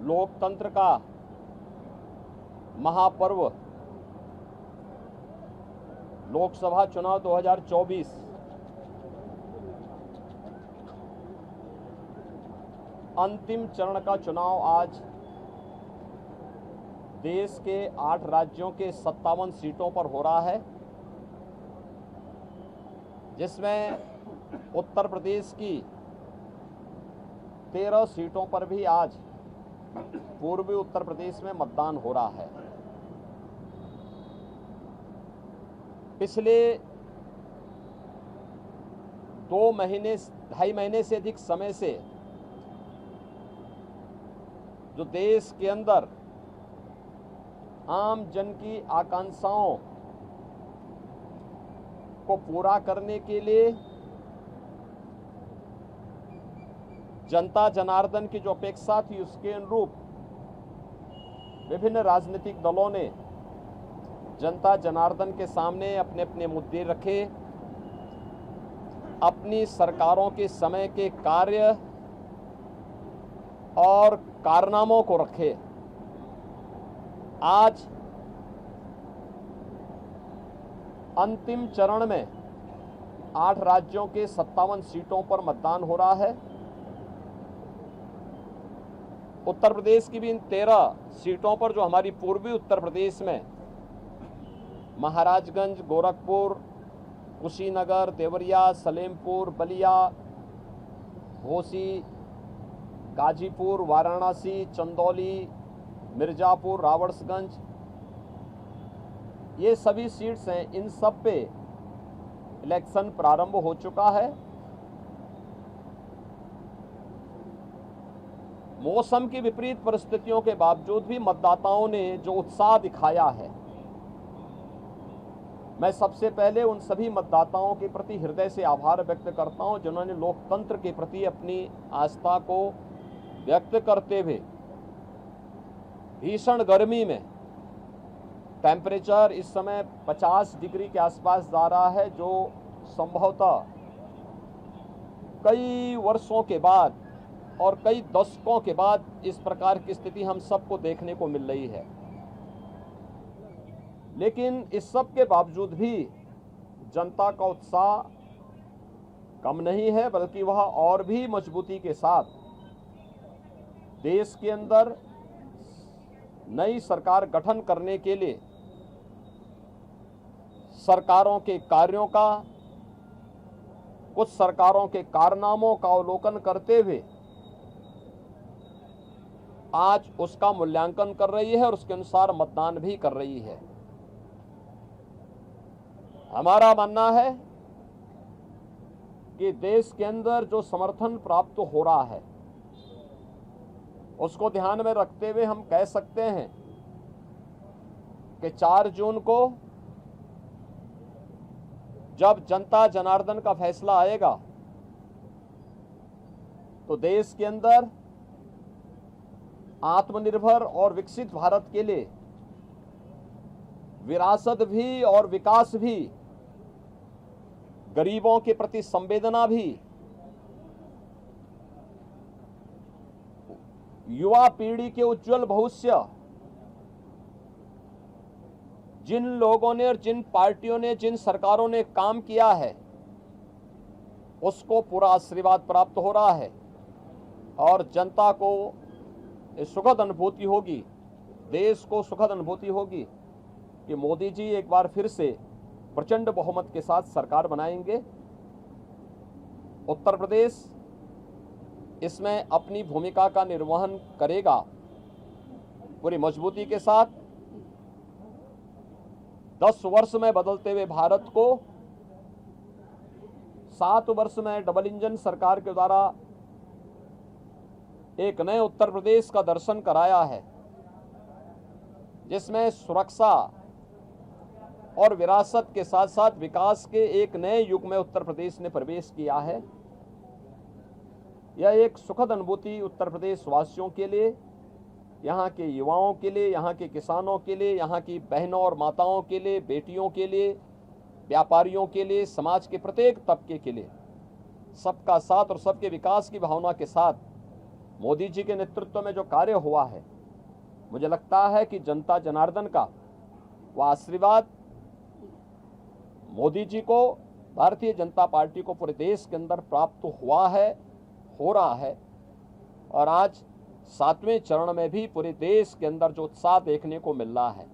लोकतंत्र का महापर्व लोकसभा चुनाव 2024 अंतिम चरण का चुनाव आज देश के 8 राज्यों के 57 सीटों पर हो रहा है, जिसमें उत्तर प्रदेश की 13 सीटों पर भी आज पूर्वी उत्तर प्रदेश में मतदान हो रहा है। पिछले 2.5 महीने से अधिक समय से जो देश के अंदर आम जन की आकांक्षाओं को पूरा करने के लिए जनता जनार्दन की जो अपेक्षा थी उसके अनुरूप विभिन्न राजनीतिक दलों ने जनता जनार्दन के सामने अपने अपने मुद्दे रखे, अपनी सरकारों के समय के कार्य और कारनामों को रखे। आज अंतिम चरण में 8 राज्यों के 57 सीटों पर मतदान हो रहा है। उत्तर प्रदेश की भी इन 13 सीटों पर जो हमारी पूर्वी उत्तर प्रदेश में महाराजगंज, गोरखपुर, कुशीनगर, देवरिया, सलेमपुर, बलिया, घोसी, गाजीपुर, वाराणसी, चंदौली, मिर्जापुर, रावड़सगंज, ये सभी सीट्स हैं। इन सब पे इलेक्शन प्रारंभ हो चुका है। मौसम की विपरीत परिस्थितियों के बावजूद भी मतदाताओं ने जो उत्साह दिखाया है, मैं सबसे पहले उन सभी मतदाताओं के प्रति हृदय से आभार व्यक्त करता हूं जिन्होंने लोकतंत्र के प्रति अपनी आस्था को व्यक्त करते हुए भीषण गर्मी में, टेम्परेचर इस समय 50 डिग्री के आसपास जा रहा है, जो संभवतः कई वर्षों के बाद और कई दशकों के बाद इस प्रकार की स्थिति हम सबको देखने को मिल रही है। लेकिन इस सब के बावजूद भी जनता का उत्साह कम नहीं है, बल्कि वह और भी मजबूती के साथ देश के अंदर नई सरकार गठन करने के लिए सरकारों के कार्यों का, कुछ सरकारों के कारनामों का अवलोकन करते हुए आज उसका मूल्यांकन कर रही है और उसके अनुसार मतदान भी कर रही है। हमारा मानना है कि देश के अंदर जो समर्थन प्राप्त हो रहा है उसको ध्यान में रखते हुए हम कह सकते हैं कि 4 जून को जब जनता जनार्दन का फैसला आएगा तो देश के अंदर आत्मनिर्भर और विकसित भारत के लिए विरासत भी और विकास भी, गरीबों के प्रति संवेदना भी, युवा पीढ़ी के उज्जवल भविष्य, जिन लोगों ने और जिन पार्टियों ने, जिन सरकारों ने काम किया है उसको पूरा आशीर्वाद प्राप्त हो रहा है और जनता को सुखद अनुभूति होगी, देश को सुखद अनुभूति होगी कि मोदी जी एक बार फिर से प्रचंड बहुमत के साथ सरकार बनाएंगे। उत्तर प्रदेश इसमें अपनी भूमिका का निर्वहन करेगा पूरी मजबूती के साथ। 10 वर्ष में बदलते हुए भारत को 7 वर्ष में डबल इंजन सरकार के द्वारा एक नए उत्तर प्रदेश का दर्शन कराया है, जिसमें सुरक्षा और विरासत के साथ साथ विकास के एक नए युग में उत्तर प्रदेश ने प्रवेश किया है। यह एक सुखद अनुभूति उत्तर प्रदेश वासियों के लिए, यहाँ के युवाओं के लिए, यहाँ के किसानों के लिए, यहाँ की बहनों और माताओं के लिए, बेटियों के लिए, व्यापारियों के लिए, समाज के प्रत्येक तबके के लिए सबका साथ और सबके विकास की भावना के साथ मोदी जी के नेतृत्व में जो कार्य हुआ है, मुझे लगता है कि जनता जनार्दन का वह आशीर्वाद मोदी जी को, भारतीय जनता पार्टी को पूरे देश के अंदर प्राप्त हुआ है, हो रहा है। और आज 7वें चरण में भी पूरे देश के अंदर जो उत्साह देखने को मिल रहा है,